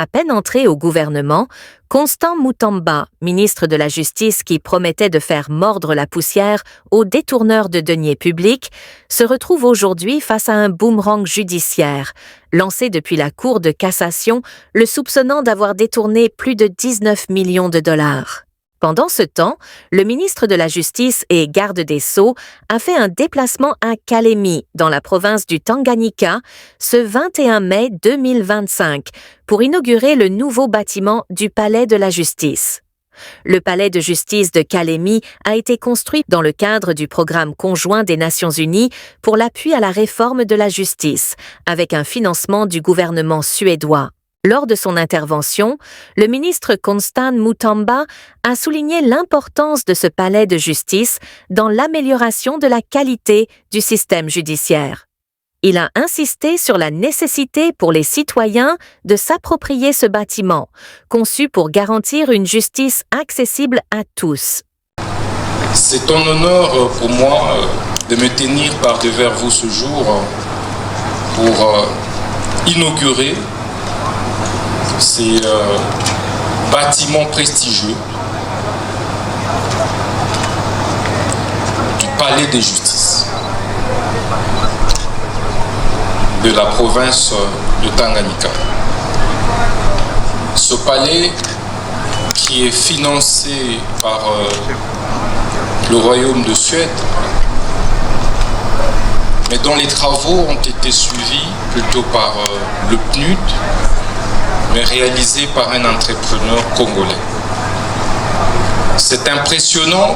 À peine entré au gouvernement, Constant Mutamba, ministre de la Justice qui promettait de faire mordre la poussière aux détourneurs de deniers publics, se retrouve aujourd'hui face à un boomerang judiciaire, lancé depuis la Cour de cassation, le soupçonnant d'avoir détourné plus de 19 millions de dollars. Pendant ce temps, le ministre de la Justice et garde des Sceaux a fait un déplacement à Kalemi, dans la province du Tanganyika, ce 21 mai 2025, pour inaugurer le nouveau bâtiment du Palais de la Justice. Le Palais de justice de Kalemi a été construit dans le cadre du programme conjoint des Nations Unies pour l'appui à la réforme de la justice, avec un financement du gouvernement suédois. Lors de son intervention, le ministre Constant Mutamba a souligné l'importance de ce palais de justice dans l'amélioration de la qualité du système judiciaire. Il a insisté sur la nécessité pour les citoyens de s'approprier ce bâtiment, conçu pour garantir une justice accessible à tous. C'est un honneur pour moi de me tenir par devers vous ce jour pour inaugurer ces bâtiments prestigieux du Palais de justice de la province de Tanganyika. Ce palais qui est financé par le Royaume de Suède, mais dont les travaux ont été suivis plutôt par le PNUD, mais réalisé par un entrepreneur congolais. C'est impressionnant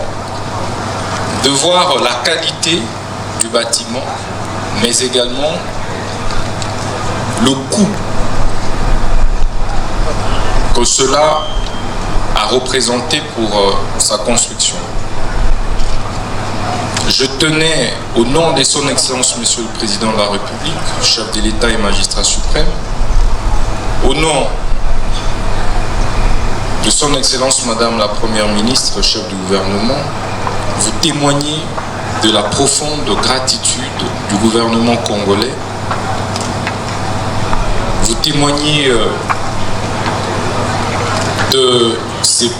de voir la qualité du bâtiment, mais également le coût que cela a représenté pour sa construction. Je tenais, au nom de son Excellence, Monsieur le Président de la République, chef de l'État et magistrat suprême, au nom de son Excellence Madame la Première ministre, chef du gouvernement, vous témoigner de la profonde gratitude du gouvernement congolais. Vous témoignez de ses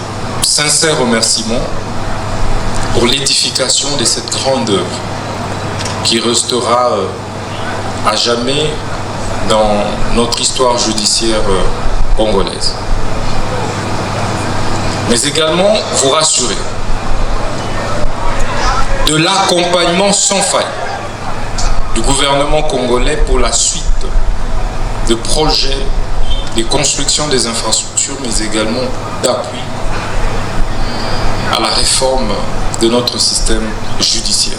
sincères remerciements pour l'édification de cette grande œuvre qui restera à jamais dans notre histoire judiciaire congolaise. Mais également vous rassurer de l'accompagnement sans faille du gouvernement congolais pour la suite de projets de construction des infrastructures, mais également d'appui à la réforme de notre système judiciaire.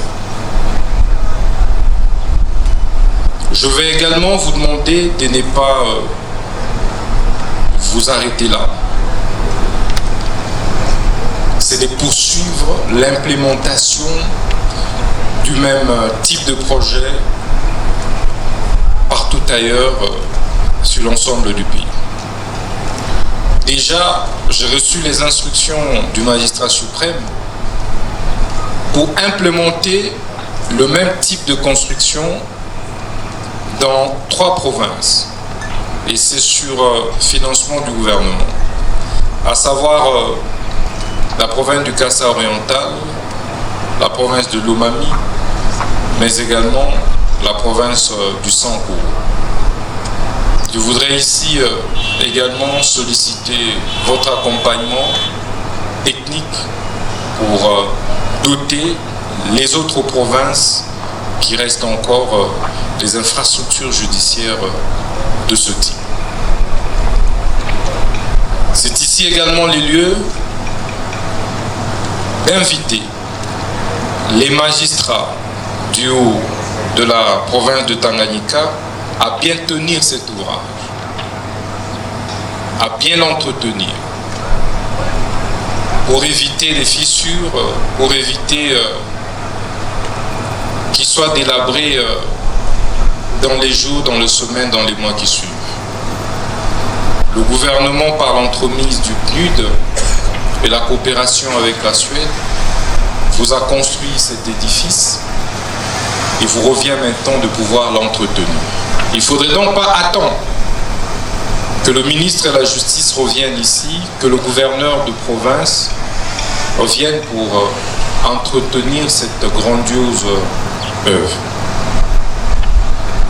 Je vais également vous demander de ne pas vous arrêter là. C'est de poursuivre l'implémentation du même type de projet partout ailleurs sur l'ensemble du pays. Déjà, j'ai reçu les instructions du magistrat suprême pour implémenter le même type de construction dans 3 provinces, et c'est sur financement du gouvernement, à savoir la province du Kassa oriental, la province de Lomami, mais également la province du Sankourou. Je voudrais ici également solliciter votre accompagnement technique pour doter les autres provinces qui restent encore des infrastructures judiciaires de ce type. C'est ici également les lieux d'inviter les magistrats du haut de la province de Tanganyika à bien tenir cet ouvrage, à bien l'entretenir, pour éviter les fissures, pour éviter qu'il soit délabré dans les jours, dans les semaines, dans les mois qui suivent. Le gouvernement, par l'entremise du PNUD et la coopération avec la Suède, vous a construit cet édifice et vous revient maintenant de pouvoir l'entretenir. Il ne faudrait donc pas attendre que le ministre de la Justice revienne ici, que le gouverneur de province revienne pour entretenir cette grandiose œuvre.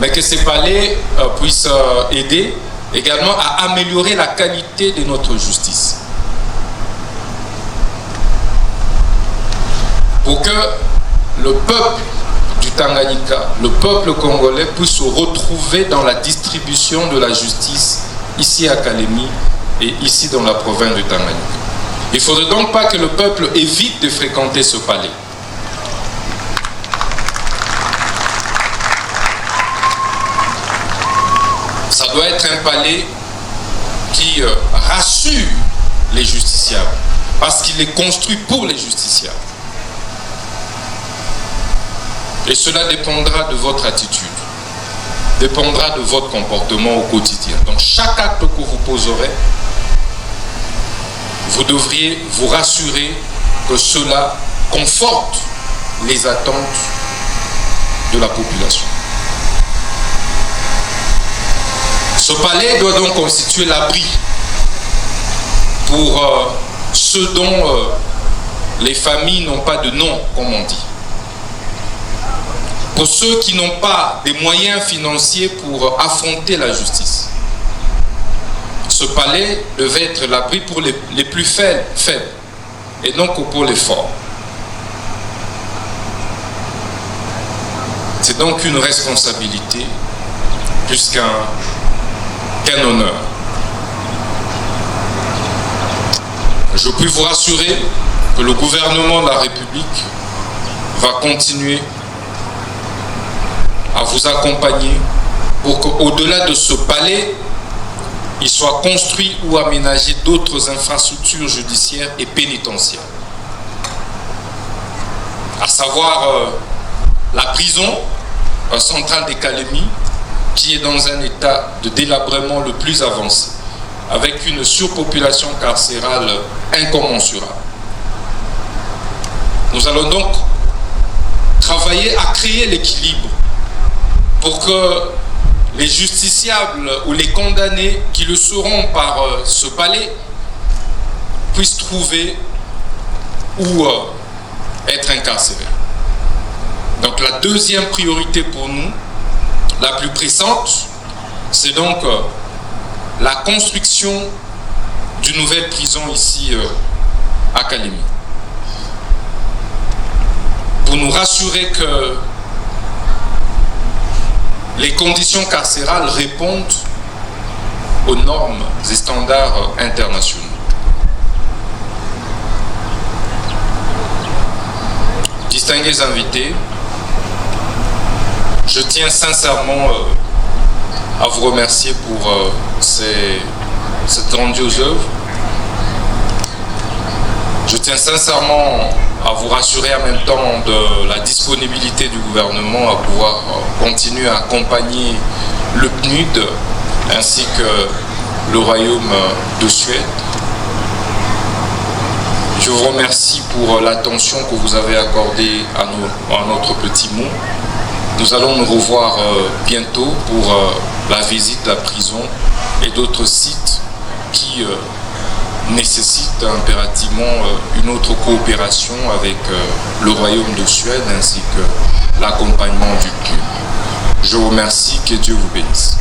Mais que ces palais puissent aider également à améliorer la qualité de notre justice. Pour que le peuple du Tanganyika, le peuple congolais puisse se retrouver dans la distribution de la justice ici à Kalemi et ici dans la province du Tanganyika. Il ne faudrait donc pas que le peuple évite de fréquenter ce palais. Ça doit être un palais qui rassure les justiciables, parce qu'il est construit pour les justiciables. Et cela dépendra de votre attitude, dépendra de votre comportement au quotidien. Donc chaque acte que vous poserez, vous devriez vous rassurer que cela conforte les attentes de la population. Ce palais doit donc constituer l'abri pour ceux dont les familles n'ont pas de nom, comme on dit. Pour ceux qui n'ont pas des moyens financiers pour affronter la justice. Ce palais devait être l'abri pour les plus faibles et non que pour les forts. C'est donc une responsabilité plus qu'un honneur. Je puis vous rassurer que le gouvernement de la République va continuer à vous accompagner pour qu'au-delà de ce palais, il soit construit ou aménagé d'autres infrastructures judiciaires et pénitentiaires. À savoir la prison centrale de Kalemi, qui est dans un état de délabrement le plus avancé, avec une surpopulation carcérale incommensurable. Nous allons donc travailler à créer l'équilibre pour que les justiciables ou les condamnés qui le seront par ce palais puissent trouver où être incarcérés. Donc la deuxième priorité pour nous, la plus pressante, c'est donc la construction d'une nouvelle prison ici à Kalemi. Pour nous rassurer que les conditions carcérales répondent aux normes et standards internationaux. Distingués invités, je tiens sincèrement à vous remercier pour cette grandiose œuvre. Je tiens sincèrement à vous rassurer en même temps de la disponibilité du gouvernement à pouvoir continuer à accompagner le PNUD ainsi que le Royaume de Suède. Je vous remercie pour l'attention que vous avez accordée à notre petit mot. Nous allons nous revoir bientôt pour la visite de la prison et d'autres sites qui nécessitent impérativement une autre coopération avec le Royaume de Suède ainsi que l'accompagnement du PNUD. Je vous remercie, que Dieu vous bénisse.